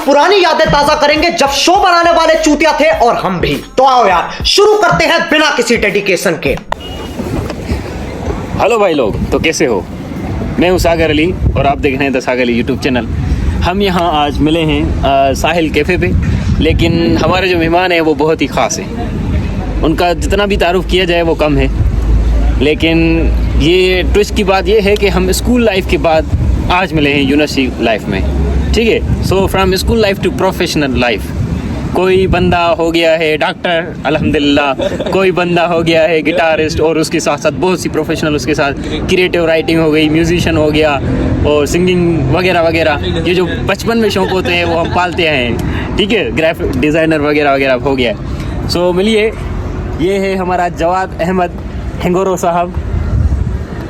पुरानी यादें ताजा करेंगे जब शो बनाने वाले चूतिया थे और हम भी। तो आओ यार शुरू करते हैं बिना किसी डेडिकेशन के। हेलो भाई लोग, तो कैसे हो? मैं हूँ सागर अली और आप देख रहे हैं the Sagar Ali YouTube channel. हम यहाँ आज मिले हैं साहिल कैफ़े पे, लेकिन हमारे जो मेहमान हैं वो बहुत ही ख़ास हैं। उनका जितना भी तारुफ किया जाए वो कम है, लेकिन ये ट्विस्ट की बात ये है कि हम स्कूल लाइफ के बाद आज मिले हैं यूनिवर्सिटी लाइफ में। ठीक है, so from school life to professional life. कोई बंदा हो गया है डॉक्टर अल्हम्दुलिल्लाह, कोई बंदा हो गया है गिटारिस्ट, और उसके साथ साथ बहुत सी प्रोफेशनल, उसके साथ क्रिएटिव राइटिंग हो गई, म्यूजिशियन हो गया, और सिंगिंग वगैरह वगैरह। ये जो बचपन में शौक होते हैं वो हम पालते हैं। ठीक है, ग्राफिक डिज़ाइनर वगैरह वगैरह हो गया। सो मिलिए, ये है हमारा जवाद अहमद हिंगोरो साहब,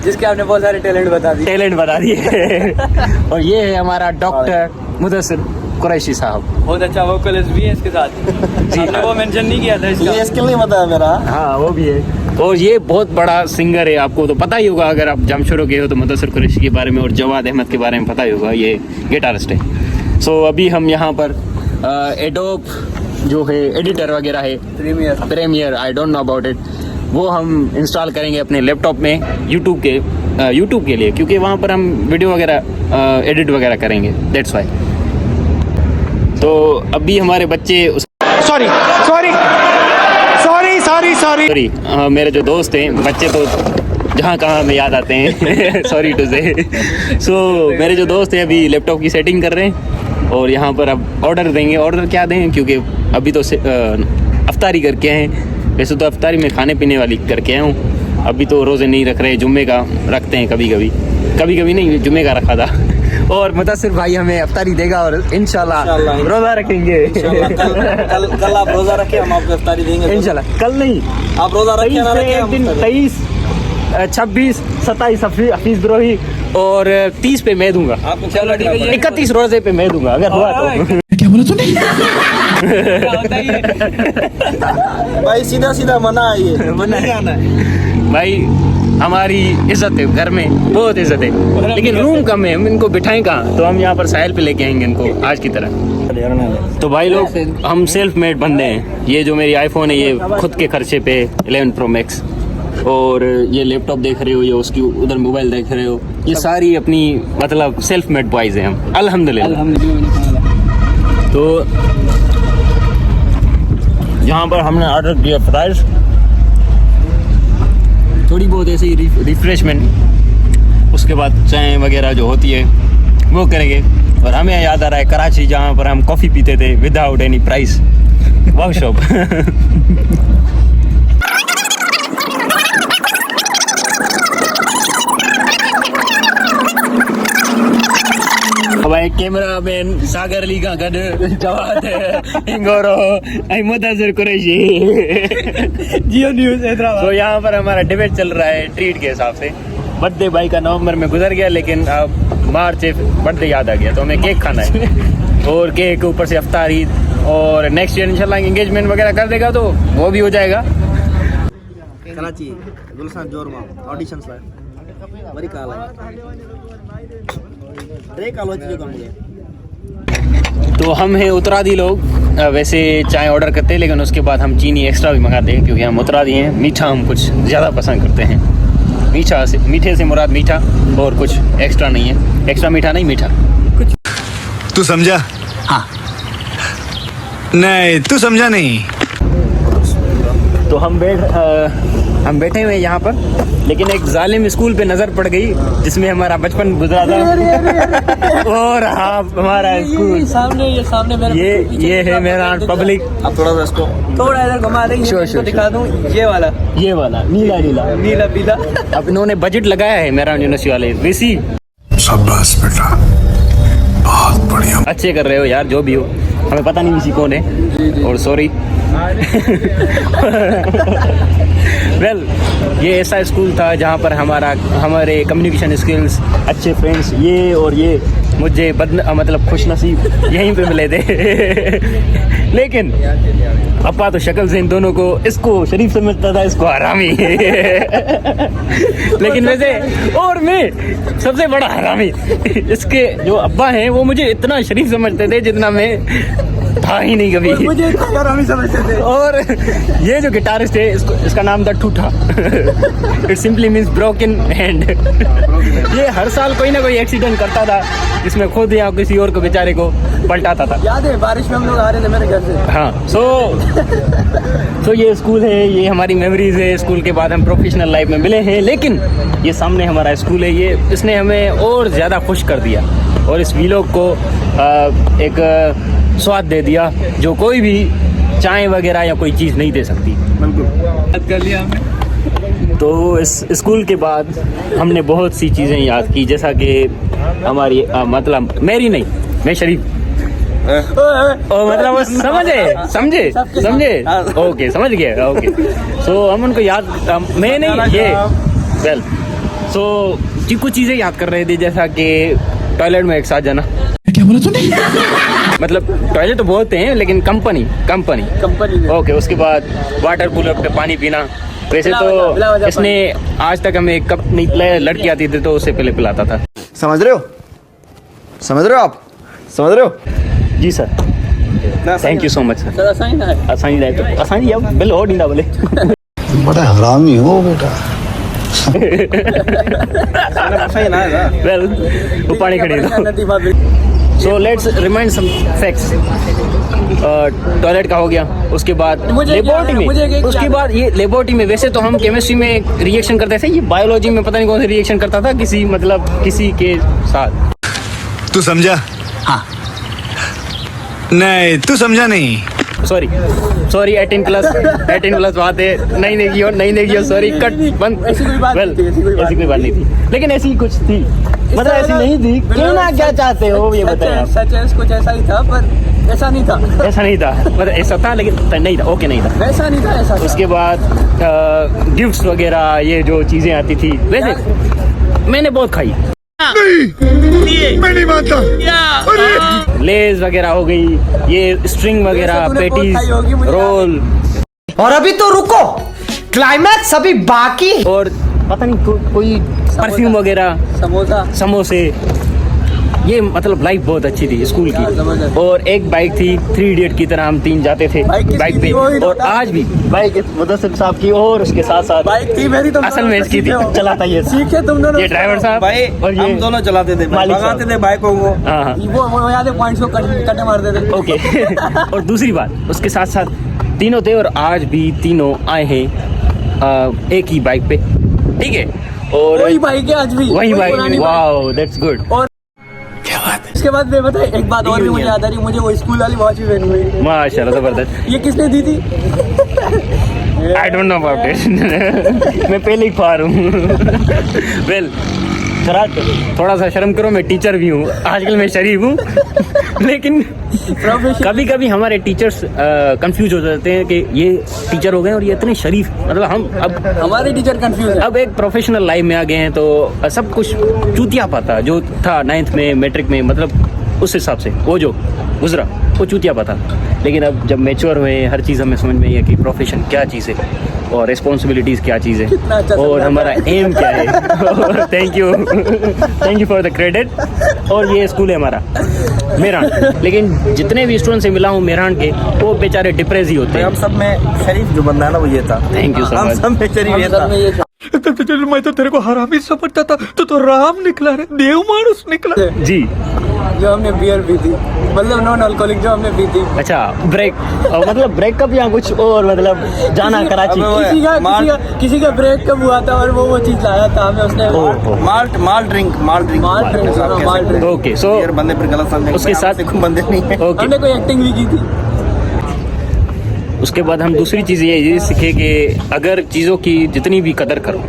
जिसके आपने बहुत सारे टैलेंट बता दिए और ये है हमारा डॉक्टर मुदस्सिर कुरैशी साहब। बहुत अच्छा वोकलिस्ट भी है इसके साथ। जी आपने वो मेंशन नहीं किया था इसका। ये स्किल नहीं बताया मेरा। हाँ, वो भी है। और ये बहुत बड़ा सिंगर है, आपको तो पता ही होगा अगर आप जमशेदपुर गए हो तो मुदस्सिर कुरैशी के बारे में और जवाद अहमद के बारे में पता ही होगा, ये गिटारिस्ट है। सो अभी हम यहाँ पर एडोब जो है एडिटर वगैरह है, Premiere I don't know about it, वो हम इंस्टॉल करेंगे अपने लैपटॉप में यूट्यूब के लिए, क्योंकि वहाँ पर हम वीडियो वगैरह एडिट वगैरह करेंगे, दैट्स वाई। तो अभी हमारे बच्चे सॉरी मेरे जो दोस्त हैं, बच्चे तो जहाँ कहाँ हमें याद आते हैं सॉरी टू से। सो मेरे जो दोस्त हैं अभी लैपटॉप की सेटिंग कर रहे हैं, और यहाँ पर अब ऑर्डर देंगे। ऑर्डर क्या दें, क्योंकि अभी तो अफ्तारी करके आए हैं। वैसे तो अफ्तारी में खाने पीने वाली करके आया हूँ, अभी तो रोज़े नहीं रख रहे, जुम्मे का रखते हैं कभी कभी नहीं, जुम्मे का रखा था। और मुदस्सिर भाई हमें अफ्तारी देगा और इंशाल्लाह रोज़ा रखेंगे। कल आप रोजा रखें, हम आपको इफ्तारी देंगे इंशाल्लाह। कल नहीं, आप रोजा रखें ना रखें। 23, 26, 27 हफीज द्रोही और 30 पे मैं दूंगा आपको। चलो ठीक है, 31 रोजे पे मैं दूंगा अगर हुआ तो। क्या बोला तूने? भाई सीधा मना है, ये मना नहीं आना है भाई। हमारी इज्जत है घर में, बहुत इज्जत है, लेकिन रूम कम है, हम इनको बिठाएं कहाँ? तो हम यहाँ पर साहिल पे लेके आएंगे इनको आज की तरह। तो भाई लोग, हम सेल्फ मेड बंदे हैं। ये जो मेरी आईफोन है ये खुद के खर्चे पे 11 प्रो मैक्स, और ये लैपटॉप देख रहे हो, ये उसकी उधर मोबाइल देख रहे हो, ये सारी अपनी मतलब सेल्फ मेड बॉयज हैं हम, अल्हम्दुलिल्लाह। तो यहाँ पर हमने ऑर्डर किया फ्राइज, थोड़ी बहुत ऐसी रिफ्रेशमेंट, उसके बाद चाय वगैरह जो होती है वो करेंगे। और हमें याद आ रहा है कराची, जहाँ पर हम कॉफ़ी पीते थे विदाउट एनी प्राइस, वर्कशॉप। भाई कैमरा मैन सागर अली का गड जवाद हिंगोरो मुदस्सिर कुरैशी जियो न्यूज़ हैदराबाद। तो यहाँ पर हमारा डिबेट चल रहा है ट्रीट के हिसाब से। बर्थडे भाई का नवंबर में गुजर गया, लेकिन अब मार्च बर्थडे याद आ गया, तो हमें केक खाना है। और केक के ऊपर से अफ्तारी, और नेक्स्ट ईयर इंशाल्लाह एंगेजमेंट वगैरह कर देगा तो वो भी हो जाएगा। कराची गुलशन जोरमा ऑडिशन स्लाइड बड़ी काल है रे काल जो कम मुझे। तो हम हैं उत्तरादी लोग, वैसे चाय ऑर्डर करते हैं, लेकिन उसके बाद हम चीनी एक्स्ट्रा भी मंगाते हैं, क्योंकि हम उत्तरादी हैं। मीठा हम कुछ ज़्यादा पसंद करते हैं। मीठे से मुराद मीठा, और कुछ एक्स्ट्रा नहीं है, एक्स्ट्रा मीठा नहीं, मीठा कुछ। तू समझा? हाँ। नहीं, तू समझा नहीं। तो हम बैठे हुए यहाँ पर, लेकिन एक जालिम स्कूल पे नजर पड़ गई जिसमें हमारा बचपन गुजरा था। और हाँ, हमारा स्कूल सामने मेरा ये है मेरा पब्लिक। अब थोड़ा सा इसको थोड़ा इधर घुमा देंगे, इसको दिखा दूं। ये वाला नीला पीला। अब इन्होंने बजट लगाया है मेरा यूनिवर्सिटी वाले, वैसी शाबाश बेटा, बहुत बढ़िया। अच्छे कर रहे हो यार, जो भी हो, हमें पता नहीं किसी कौन है, और सॉरी। वेल, ये ऐसा स्कूल था जहाँ पर हमारे कम्युनिकेशन स्किल्स, अच्छे फ्रेंड्स, ये और ये मुझे मतलब खुशनसीब यहीं पे मिले थे। लेकिन अप्पा तो शक्ल से इन दोनों को, इसको शरीफ समझता था, इसको हरामी। लेकिन वैसे और मैं सबसे बड़ा हरामी, इसके जो अब्बा हैं वो मुझे इतना शरीफ समझते थे जितना मैं था ही नहीं कभी। मुझे हरामी समझते थे। और ये जो गिटारिस्ट है इसका नाम था ठूठा। It simply means broken hand. ये हर साल कोई ना कोई एक्सीडेंट करता था, इसमें खुद या किसी और को बेचारे को पलटाता था। याद है बारिश में हम लोग आ रहे थे मेरे घर से। हाँ, सो ये स्कूल है, ये हमारी मेमोरीज है। स्कूल के बाद हम प्रोफेशनल लाइफ में मिले हैं, लेकिन ये सामने हमारा स्कूल है, ये इसने हमें और ज़्यादा खुश कर दिया और इस वीलॉग को एक स्वाद दे दिया जो कोई भी चाय वगैरह या कोई चीज़ नहीं दे सकती। याद कर लिया हमने। तो इस स्कूल के बाद हमने बहुत सी चीज़ें याद की, जैसा कि हमारी मतलब मेरी नहीं, मैं शरीफ और मतलब वो समझे ओके, समझ गए ओके। सो हम उनको याद, मैं नहीं ये वेल सो कुछ चीज़ें याद कर रहे थे, जैसा कि टॉयलेट में एक साथ जाना। क्या बोला तूने? मतलब टॉयलेट तो बहुत हैं लेकिन कंपनी ओके। उसके बाद वाटर कूलर पे पानी पीना। वैसे तो इसने आज तक हमें कप नहीं पिलाया, लड़की आती थी तो उससे पहले पिलाता था। समझ रहे हो आप? समझ रहे हो? जी sir, thank you so much sir. आसानी अब बिल हो नींदा बोले। बड़ा हरामी हो बेटा। वेल वो पानी खड़ी दो। So let's remind some facts. Toilet का हो गया, उसके बाद लेबोरेटरी में, उसके बाद ये लेबोरेटरी में वैसे तो हम केमिस्ट्री में रिएक्शन करते थे, ये बायोलॉजी में पता नहीं कौन सा रिएक्शन करता था किसी के साथ। तू समझा? हाँ। नहीं, तू समझा नहीं। सॉरी 18 प्लस बात है, नहीं की सॉरी कट बंद। ऐसी कोई बात नहीं थी, लेकिन ऐसी कुछ थी, मतलब ऐसी नहीं थी। कहना क्या चाहते हो ये बताएं आप। सच कुछ ऐसा ही था, पर ऐसा नहीं था। मतलब ऐसा था लेकिन नहीं था, ओके नहीं था, वैसा नहीं था, ऐसा। उसके बाद गिफ्ट्स वगैरह ये जो चीजें आती थी, वैसे मैंने बहुत खाई। मैं नहीं मानता। लेज वगैरह हो गई, ये स्ट्रिंग वगैरह, पेटीज, रोल। और अभी तो रुको, क्लाइमैक्स अभी बाकी। और पता नहीं कोई परफ्यूम वगैरह, समोसे। ये मतलब लाइफ बहुत अच्छी थी स्कूल की। और एक बाइक थी, 3 इडियट की तरह हम 3 जाते थे बाइक पे। और आज भी बाइक मुदस्सिर साहब की, और उसके साथ साथ बाइक थी मेरी, तो असल में इसकी थी, चलाता ये सीखे तुम दोनों। ये ड्राइवर साहब भाई, और ये हम दोनों चलाते थे, भगाते थे बाइकों को। हाँ, वो याद है, पॉइंट्स को कटे मारते थे। ओके। और दूसरी बात, उसके साथ साथ तीनों थे और आज भी तीनों आए हैं एक ही बाइक पे, ठीक है। और वही बाइक है आज भी, वही बाइक। Wow that's good. और क्या बात है? उसके बाद मैं बताए एक बात और भी मुझे याद आ रही, मुझे वो स्कूल वाली वॉच भी पहनी हुई। माशाल्लाह जबरदस्त। ये किसने दी थी? आई डोंट नो अबाउट इट। मैं पहले ही फार हूँ। वेल थोड़ा सा शर्म करो, मैं टीचर भी हूँ, आजकल मैं शरीफ हूँ। लेकिन कभी कभी हमारे टीचर्स कंफ्यूज हो जाते हैं कि ये टीचर हो गए और ये इतने शरीफ, मतलब हम अब हमारे टीचर कंफ्यूज है। अब एक प्रोफेशनल लाइफ में आ गए हैं तो सब कुछ चूतिया पाता जो था 9th में, मैट्रिक में, मतलब उस हिसाब से वो जो गुजरा वो चूतिया पाता। लेकिन अब जब मैच्योर हुए, हर चीज़ हमें समझ में आई है कि प्रोफेशन क्या चीज़ है और रिस्पॉन्सिबिलिटीज़ क्या चीज़ है अच्छा और हमारा एम क्या है। Thank you for the credit. और ये स्कूल है हमारा मेरठ। लेकिन जितने भी स्टूडेंट से मिला हूँ मेरठ के, वो बेचारे डिप्रेस ही होते हैं। हम सब में शरीफ जो बंदा है ना, वो ये था। थैंक यू सो हम मच। सब में शरीफ ये था। मैं तो तेरे को हरामी समझता था, तो राम निकला रे, देव मानुस निकला। जी, जो हमने बियर पी थी, मतलब नॉन अल्कोहलिक जो हमने पी थी। अच्छा ब्रेक, मतलब ब्रेकअप या कुछ और, मतलब जाना कराची। किसी का ब्रेकअप हुआ था और वो चीज लाया था हमें उसने। माल ड्रिंक। ओके, सो बंदे पर गलत समझे, उसके साथ बंदे नहीं है। हमने कोई एक्टिंग भी की थी। उसके बाद हम दूसरी चीज़ ये सीखे कि अगर चीज़ों की जितनी भी कदर करो,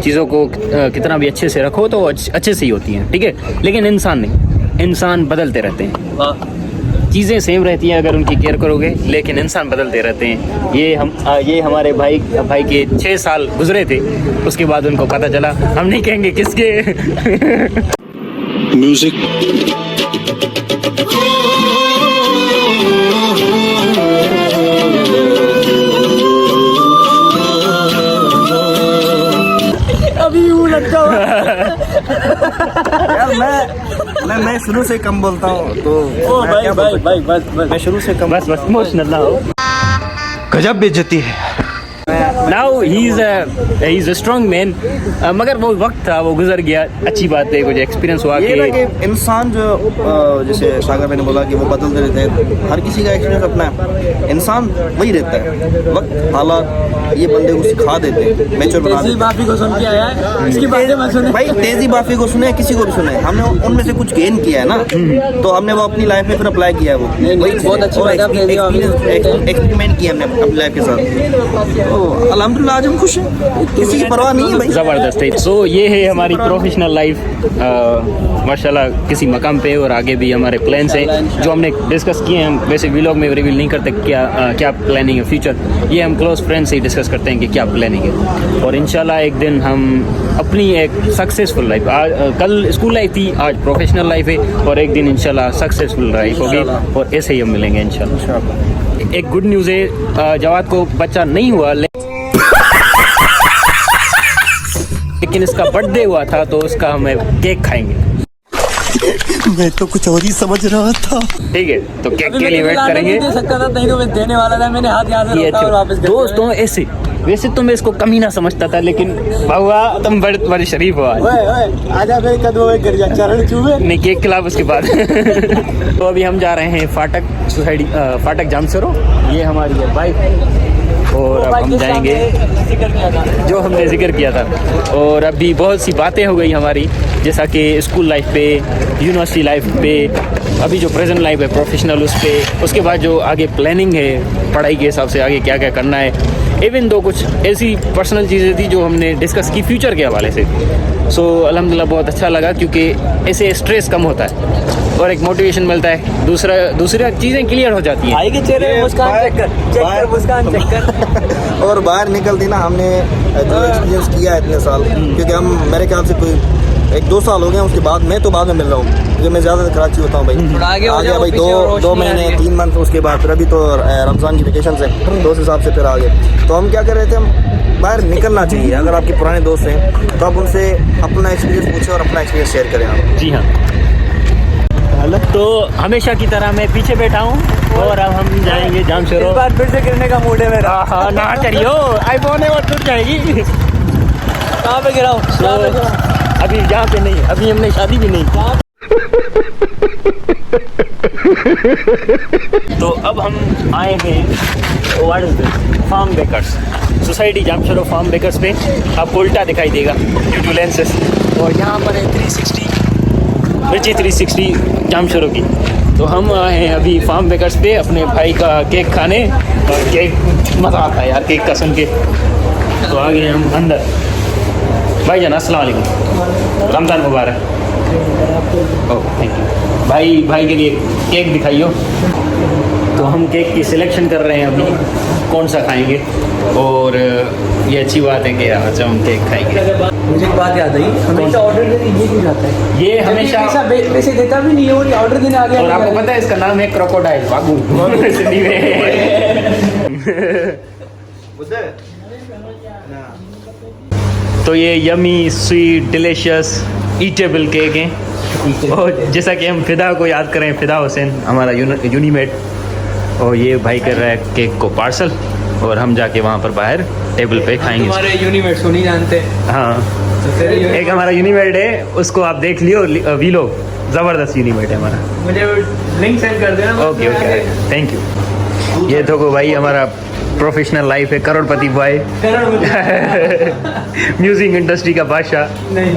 चीज़ों को कितना भी अच्छे से रखो तो अच्छे से ही होती हैं, ठीक है। लेकिन इंसान नहीं, इंसान बदलते रहते हैं। चीज़ें सेम रहती हैं अगर उनकी केयर करोगे, लेकिन इंसान बदलते रहते हैं। ये हमारे भाई के 6 साल गुजरे थे, उसके बाद उनको पता चला, हम नहीं कहेंगे किसके। music. अभी यूं लगता हूँ यार मैं शुरू से कम बोलता हूँ तो ओ भाई बस मैं शुरू से कम बस इमोशनल ना हो। गजब बेइज्जती है। Now he is a strong man. मगर वो वक्त था, वो गुजर गया। अच्छी बात है, कुछ एक्सपीरियंस हुआ ये ना कि इंसान जो जैसे सागर मैंने बोला कि वो बदलते रहते हैं, हर किसी का एक्सपीरियंस अपना है। इंसान वही रहता है, वक्त हालात ये बंदे को सिखा देते हैं, मैच्योर बना देते हैं। बाफी को सुन के आया है, इसकी बातें मत सुने भाई। तेजी बाफी को सुने, किसी को भी सुने, हमने उनमें से कुछ गेन किया है ना, तो हमने वो अपनी लाइफ में फिर अप्लाई किया है। वो वही बहुत अच्छी एक्सपेरिमेंट किया हमने अपनी लाइफ के साथ। तो अल्हम्दुलिल्लाह आज हम खुश हैं, किसी की परवाह नहीं है भाई। ज़बरदस्त है। सो ये है हमारी प्रोफेशनल लाइफ माशाल्लाह किसी मकाम पे, और आगे भी हमारे प्लान्स हैं जो हमने डिस्कस किए हैं। हम वैसे व्लॉग में रिवील नहीं करते क्या प्लानिंग है फ्यूचर, ये हम क्लोज फ्रेंड्स से ही डिस्कस करते हैं कि क्या प्लानिंग है। और इंशाल्लाह एक दिन हम अपनी एक सक्सेसफुल लाइफ, कल स्कूल लाइफ थी, आज प्रोफेशनल लाइफ है, और एक दिन इंशाल्लाह सक्सेसफुल लाइफ होगी, और ऐसे ही हम मिलेंगे इंशाल्लाह। एक गुड न्यूज़ है, जवाद को बच्चा नहीं हुआ लेकिन इसका बर्थडे हुआ था, तो उसका हमें केक खाएंगे। मैं तो कुछ और ही समझ रहा था। ठीक है, तो केक के लिए वेट करेंगे। दे सकता था, नहीं तो मैं देने वाला था, मैंने हाथ यहाँ से रोका और वापस कर दोस्तों ऐसे वैसे तो मैं इसको कमीना समझता था, लेकिन बाबा तुम बड़े शरीफ हो आज। आजा भाई कदमों में गिर जा, चरण चूमे नहीं, केक खिलाफ उसके बाद। तो अभी हम जा रहे हैं फाटक सोसाइटी, फाटक जामसरो। ये हमारी है बाइक, और अब हम जाएंगे जो हमने जिक्र किया था। और अभी बहुत सी बातें हो गई हमारी, जैसा कि स्कूल लाइफ पे, यूनिवर्सिटी लाइफ पे, अभी जो प्रेजेंट लाइफ है प्रोफेशनल उस पे, उसके बाद जो आगे प्लानिंग है पढ़ाई के हिसाब से आगे क्या क्या करना है। इवन दो कुछ ऐसी पर्सनल चीज़ें थी जो हमने डिस्कस की फ्यूचर के हवाले से। सो अल्हम्दुलिल्लाह बहुत अच्छा लगा, क्योंकि ऐसे स्ट्रेस कम होता है और एक मोटिवेशन मिलता है, दूसरा चीज़ें क्लियर हो जाती हैं। भाई के चेहरे में मुस्कान चेक कर मुस्कान चेक कर। और बाहर निकलती ना, हमने जो एक्सपीरियंस किया है इतने साल, क्योंकि हम मेरे ख्याल से कोई 1-2 साल हो गए, उसके बाद मैं तो बाद में मिल रहा हूँ, क्योंकि मैं ज़्यादा कराची होता हूँ भाई। आगे भाई 2 महीने 3 मंथ, उसके बाद फिर अभी तो रमज़ान की वेकेशन है, तो उस हिसाब से फिर आगे। तो हम क्या कर रहे थे, हम बाहर निकलना चाहिए। अगर आपके पुराने दोस्त हैं तो आप उनसे अपना एक्सपीरियंस पूछें और अपना एक्सपीरियंस शेयर करें आप। जी हाँ। तो हमेशा की तरह मैं पीछे बैठा हूँ, और अब हम जाएंगे जामशोरो। इस बार फिर से गिरने का मूड है मेरा। हाँ ना चलियो, आईफोन है वो टूट जाएगी। कहाँ पे गिरा हूँ? अभी यहाँ पे नहीं, अभी हमने शादी भी नहीं। तो अब हम आए हैं farm bakers society Jamshoro farm bakers पे। आपको उल्टा दिखाई देगा ड्यू टू लेंसेज। और यहाँ पर है 360 मिर्ची 360 जामशोरो की। तो हम आए हैं अभी फार्म बेकर्स पे अपने भाई का केक खाने, और केक मज़ा आता है यार केक का सुन के। तो आ गए हम अंदर। भाई जान अस्सलाम वालेकुम, रमज़ान मुबारक। Oh thank you. भाई के लिए केक दिखाइयो। तो हम केक की सिलेक्शन कर रहे हैं अभी, कौन सा खाएंगे। और ये अच्छी बात है कि आज हम केक खाएंगे। मुझे एक बात याद आई, हमेशा ऑर्डर देने ये क्यों जाता है? ये हमेशा वैसे देता भी नहीं है, और ऑर्डर देने आ गया। और आपको पता है इसका नाम है क्रोकोडाइल बागू। सिंधी में। तो ये yummy sweet delicious eatable cake हैं। और जैसा कि हम फिदा को याद करें, फिदा हुसैन हमारा यूनिमेट, और ये भाई कर रहा है केक को पार्सल, और हम जाके वहाँ पर बाहर टेबल पे खाएंगे। हमारे यूनिमेट को नहीं जानते। हाँ, तो एक हमारा यूनिमेट है, उसको आप देख लियो, वीलोग ज़बरदस्त यूनिमेट है हमारा। मुझे लिंक सेंड कर देना। Okay thank you. ये तो भाई हमारा प्रोफेशनल लाइफ है, करोड़पति बॉय, म्यूजिक इंडस्ट्री का बादशाह। नहीं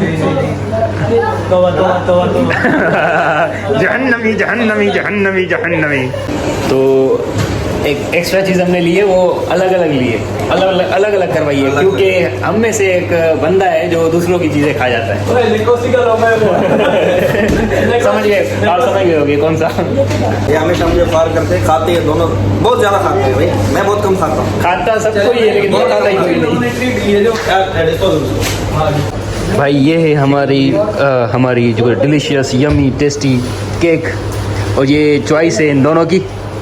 जहन्नमी जहन्नमी जहन्नमी जहन्नमी। तो एक एक्स्ट्रा चीज़ हमने ली है, वो अलग अलग करवाई है, क्योंकि हम में से एक बंदा है जो दूसरों की चीज़ें खा जाता है। समझ गए होगे कौन सा। ये हमेशा मुझे फार करते खाते हैं, दोनों बहुत ज़्यादा खाते हैं भाई, मैं बहुत कम खाता खाता हूँ। खाता सबको ही है लेकिन खाता ही कोई नहीं। भाई ये है हमारी जो डिलीशियस यमी टेस्टी केक और ये चॉइस है इन दोनों की,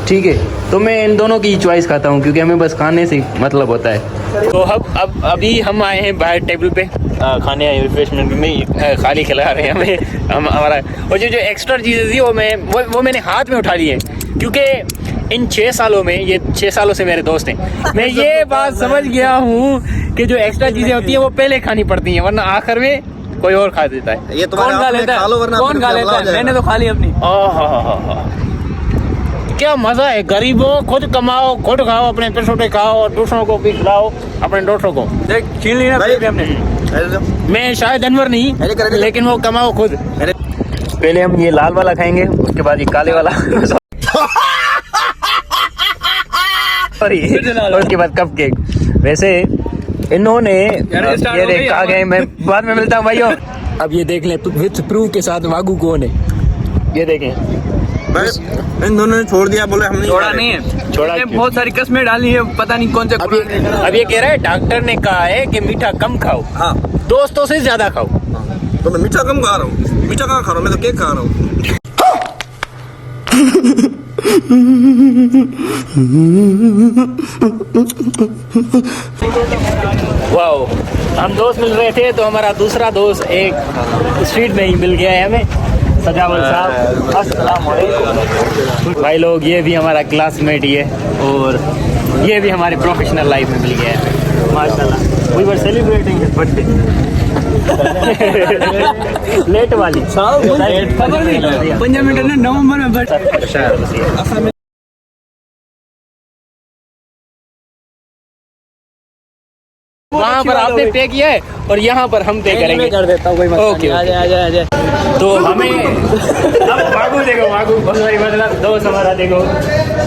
ठीक है। तो मैं इन दोनों की चॉइस खाता हूँ क्योंकि हमें बस खाने से मतलब होता है। तो अब अभी हम आए हैं बाहर टेबल पे खाने आए, रिफ्रेशमेंट में खाली खिला रहे हैं हमें हमारा। और जो एक्स्ट्रा चीज़ें थी वो मैंने हाथ में उठा ली है क्योंकि इन 6 सालों में, ये 6 सालों से मेरे दोस्त हैं, मैं ये बात समझ गया हूँ कि जो एक्स्ट्रा चीज़ें होती हैं वो पहले खानी पड़ती हैं वरना आखिर में कोई और खा देता है। ये कौन खा लेता है? कौन खा लेता है? मैंने तो खा ली अपनी। क्या मजा है, गरीबों खुद कमाओ खुद खाओ, अपने पैसों पे खाओ और दूसरों को भी खिलाओ, अपने दोस्तों को। देख छीन ली ना हमने। मैं शायद अनवर नहीं लेकिन वो कमाओ खुद। पहले हम ये लाल वाला खाएंगे, उसके बाद ये काले वाला उसके बाद कप केक। वैसे इन्होंने ये आ गए, मैं बाद में मिलता हूँ भाइयों। अब ये देख लें विथ प्रूफ के साथ वागू कौन है, ये देखें। बस इन दोनों ने छोड़ दिया, बोले हम नहीं छोड़ा नहीं है, छोड़ा। बहुत सारी कस्में डाली है, पता नहीं कौन से। अब ये कह रहा है, डॉक्टर ने कहा है कि मीठा कम खाओ, हाँ दोस्तों से ज्यादा खाओ। तो मैं मीठा कम खा रहा हूँ, मीठा कहाँ खा रहा हूँ, मैं तो केक खा रहा हूँ। वाओ, हम दोस्त मिल रहे थे तो हमारा दूसरा दोस्त एक स्ट्रीट में ही मिल गया है हमें, सजावल साहब। अस्सलाम वालेकुम भाई लोग, ये भी हमारा क्लासमेट ही है और ये भी हमारे प्रोफेशनल लाइफ में मिल गया है माशाल्लाह। We were celebrating his birthday. Late वाली 15 मिनट नवंबर में बर्थडे। वहाँ पर आपने पे किया है और यहाँ पर हम पे करेंगे। कर देता हूँ, कोई मसला ओके, नहीं। आजा। तो हमें अब मागू देखो, मतलब दोस्त हमारा देखो,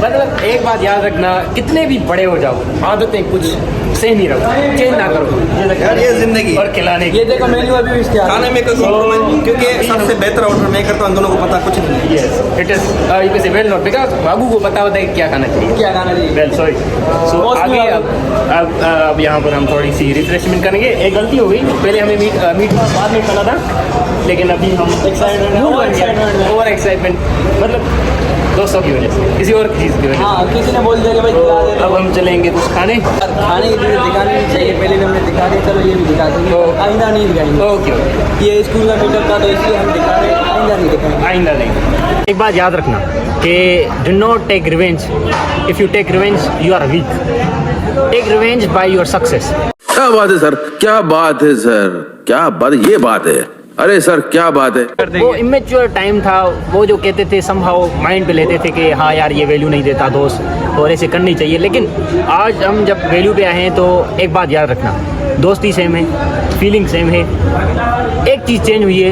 मतलब एक बात याद रखना, कितने भी बड़े हो जाओ आदतें कुछ सेम ही रखो, चेंज ना करो। ये जिंदगी और खिलाने की, ये देखो मेन्यू अभी भी इसके खाने में कोई compromise, क्योंकि सबसे बेहतर ऑर्डर मैं करता हूँ, दोनों को पता कुछ नहीं। Yes it is you can say well not because बाबू को पता होता है कि क्या खाना चाहिए, क्या खाना चाहिए। Well sorry. सो आगे अब यहाँ पर हम थोड़ी सी रिफ्रेशमेंट करेंगे। एक गलती हो गई, पहले हमें मीट बाद में खाना था, लेकिन अभी हम ओवर एक्साइटमेंट, मतलब दोस्तों की वजह से, किसी और चीज़ की वजह से। हाँ, किसी ने बोल दिया कि भाई तो अब हम चलेंगे कुछ खाने खाने की चीज़ें दिखानी नहीं चाहिए, पहले भी हमने दिखा दी, चलो ये भी दिखा देंगे, आइंदा नहीं दिखाएंगे। ओके ये स्कूल का मीटअप था तो इसलिए हम दिखा रहे हैं, आइंदा नहीं दिखाएंगे। आइंदा नहीं। एक बात याद रखना कि do not take revenge, if you take revenge you are weak, take revenge by your success. क्या बात है सर, क्या बात है सर, क्या बात, ये बात है। अरे सर क्या बात है। वो इमेच्योर टाइम था, वो जो कहते थे समहाउ माइंड पे लेते थे कि हाँ यार ये वैल्यू नहीं देता दोस्त और ऐसे करनी चाहिए। लेकिन आज हम जब वैल्यू पे आए हैं तो एक बात याद रखना, दोस्ती सेम है, फीलिंग सेम है, एक चीज़ चेंज हुई है,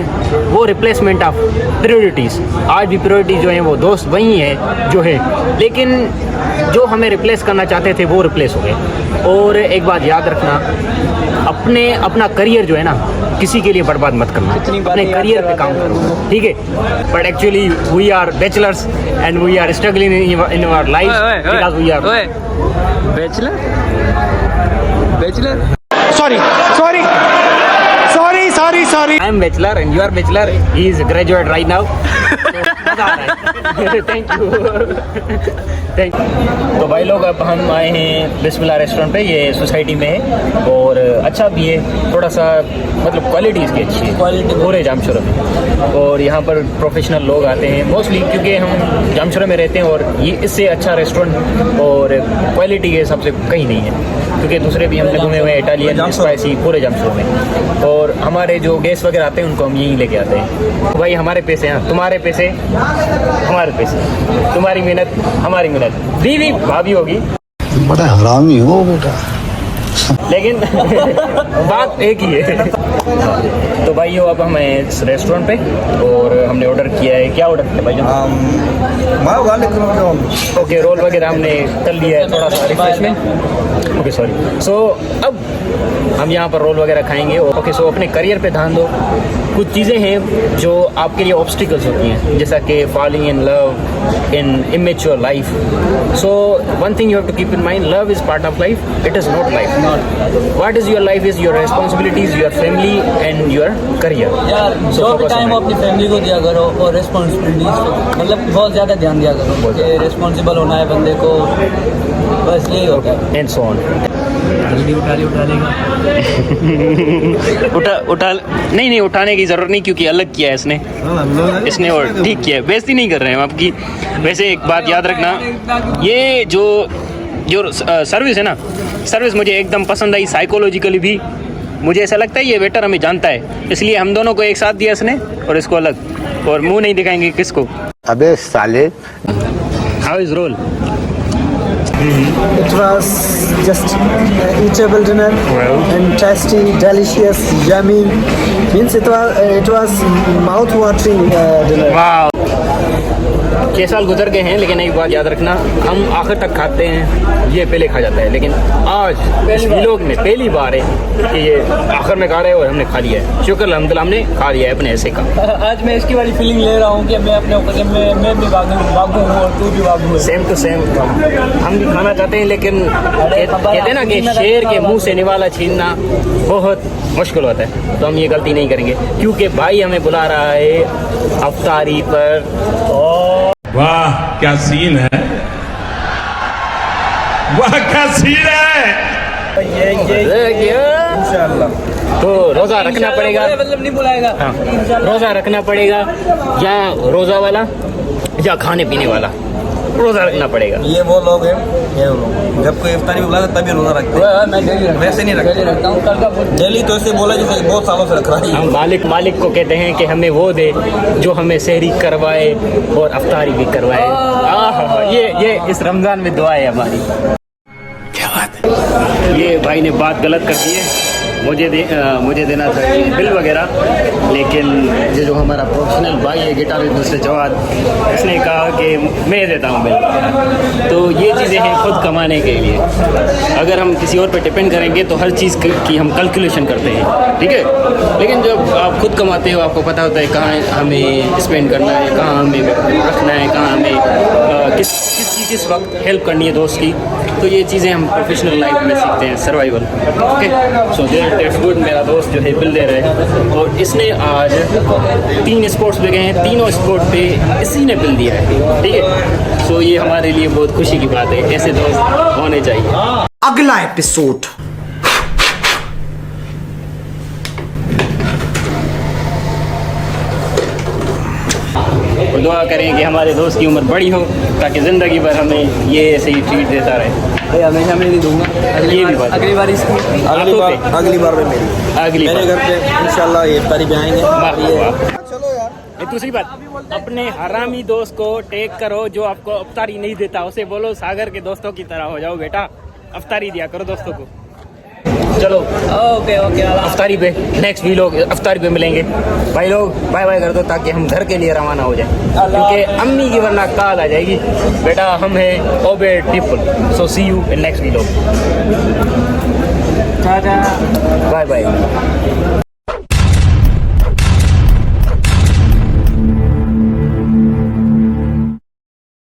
वो रिप्लेसमेंट ऑफ प्रायोरिटीज़। आज भी प्रायोरिटी जो है वो दोस्त वही है जो है, लेकिन जो हमें रिप्लेस करना चाहते थे वो रिप्लेस हो गए। और एक बात याद रखना, अपना करियर जो है ना किसी के लिए बर्बाद मत करना, अपने करियर पे काम करो, ठीक है। But actually we are bachelors and we are struggling in our life because we are bachelor I am bachelor and you are bachelor. He is graduate right now. Thank you. तो भाई लोग अब हम आए हैं बिस्मिल्लाह रेस्टोरेंट पे, ये society में है और अच्छा भी है, थोड़ा सा मतलब क्वालिटी इसकी अच्छी है, क्वालिटी पूरे जामशोरा में। और यहाँ पर प्रोफेशनल लोग आते हैं मोस्टली, क्योंकि हम जामशोरा में रहते हैं और ये इससे अच्छा रेस्टोरेंट और क्वालिटी के हिसाब से कहीं नहीं है, क्योंकि दूसरे भी हमने घूमे हुए हैं, इटालियन, स्पाइसी, पूरे जामशोरा में। और हमारे जो गेस्ट वगैरह आते हैं उनको हम यहीं लेके आते हैं। भाई हमारे पैसे हैं, तुम्हारे पैसे हमारे पैसे, तुम्हारी मेहनत हमारी मेहनत, बीवी भाभी होगी। बड़ा हरामी हो बेटा। लेकिन बात एक ही है। तो भाइयों अब हम हैं इस रेस्टोरेंट पे और हमने ऑर्डर किया है। क्या ऑर्डर किया भाई? ओके, रोल वगैरह हमने कर लिया है, थोड़ा सा रिफ्रेशमेंट। Okay sorry. सो अब हम यहाँ पर रोल वगैरह खाएंगे। ओके, सो अपने करियर पे ध्यान दो। कुछ चीज़ें हैं जो आपके लिए ऑब्स्टिकल्स होती हैं, जैसा कि falling in love in immature life. So one thing you have to keep in mind, love is part of life, it is not life. What is your life is your responsibilities, your family and your career. यार जो भी time अपनी family को दिया करो और responsibilities मतलब बहुत ज़्यादा ध्यान दिया करो कि रिस्पॉन्सिबल होना है बंदे को, बस यही होता है। And so on. जल्दी उठा लेगा उठा नहीं उठाने की ज़रूरत नहीं, क्योंकि अलग किया है इसने और ठीक किया है। बेइज्जती नहीं कर रहे हैं हम आपकी। वैसे एक बात याद रखना, ये जो सर्विस है ना, सर्विस मुझे एकदम पसंद आई। साइकोलॉजिकली भी मुझे ऐसा लगता है ये वेटर हमें जानता है, इसलिए हम दोनों को एक साथ दिया इसने और इसको अलग, और मुंह नहीं दिखाएंगे किसको। अबे साले। How is role? It was just eatable dinner and tasty, delicious, yummy. Means it was mouth-watering dinner. वाह, 6 साल गुजर गए हैं, लेकिन एक बात याद रखना, हम आखिर तक खाते हैं, ये पहले खा जाता है। लेकिन आज इस व्लॉग में पहली बार है कि ये आखिर में खा रहे हैं और हमने खा लिया है। शुक्र अल्हम्दुलिल्लाह हमने खा लिया है अपने ऐसे का। आज मैं इसकी वाली फीलिंग ले रहा हूँ कि मैं अपने ऊपर मैं भी बागू हूँ और तू भी बागू है। सेम टू सेम, हम भी खाना चाहते हैं, लेकिन कहते हैं ना कि शेर के मुंह से निवाला छीनना बहुत मुश्किल होता है, तो हम ये गलती नहीं करेंगे, क्योंकि भाई हमें बुला रहा है अफ्तारी पर। वाह क्या सीन है, वाह क्या सीन है। तो रोज़ा रखना पड़ेगा, मतलब नहीं बुलाएगा। हाँ, रोज़ा रखना पड़ेगा, या रोज़ा वाला या खाने पीने वाला, रोज़ा रखना पड़ेगा। ये वो लोग हैं, ये वो लोग जब कोई इफ्तारी में बुलाता तभी रोजा रखते हैं। मैं डेली वैसे नहीं रखता हूँ। कल का डेली तो ऐसे बोला जैसे बहुत सालों से रख रहा है। हम मालिक को कहते हैं कि हमें वो दे जो हमें सहरी करवाए और अफ्तारी भी करवाए। ये इस रमज़ान में दुआ है हमारी। क्या बात है। ये भाई ने बात गलत कर दी है, मुझे देना था ये बिल वगैरह, लेकिन ये जो हमारा प्रोफेशनल भाई है गिटारिस्ट दूसरे जवाद, इसने कहा कि मैं देता हूँ बिल। तो ये चीज़ें हैं खुद कमाने के लिए। अगर हम किसी और पे डिपेंड करेंगे तो हर चीज़ की हम कैलकुलेशन करते हैं, ठीक है। लेकिन जब आप खुद कमाते हो, आपको पता होता है कहाँ हमें स्पेंड करना है, कहाँ हमें रखना है, कहाँ हमें किस वक्त हेल्प करनी है दोस्त की। तो ये चीज़ें हम प्रोफेशनल लाइफ में सीखते हैं, survival. Okay, so that's good. मेरा दोस्त जो है बिल दे रहे हैं, और इसने आज 3 स्पोर्ट्स पे गए हैं, तीनों स्पोर्ट पे इसी ने बिल दिया है, ठीक है। सो ये हमारे लिए बहुत खुशी की बात है, ऐसे दोस्त होने चाहिए। अगला एपिसोड। और दुआ करें कि हमारे दोस्त की उम्र बड़ी हो, ताकि ज़िंदगी भर हमें ये ऐसे ही ट्रीट देता रहे। हमेशा मैं नहीं दूंगा। ये भी बात, अगली बार इसकी अगली बार में मेरे घर पे इंशाल्लाह ये इफ्तारी पे आएंगे। चलो यार, दूसरी बात, अपने हरामी दोस्त को टेक करो जो आपको अफ्तारी नहीं देता, उसे बोलो सागर के दोस्तों की तरह हो जाओ बेटा, अफ्तारी दिया करो दोस्तों को। चलो ओके अफ्तारी पे, नेक्स्ट भी लोग अफ्तारी पे मिलेंगे। भाई लोग बाय बाय कर दो, ताकि हम घर के लिए रवाना हो जाए, क्योंकि अम्मी की वरना काल आ जाएगी। बेटा हम हैं ओबे people. So see you in next video. Bye bye.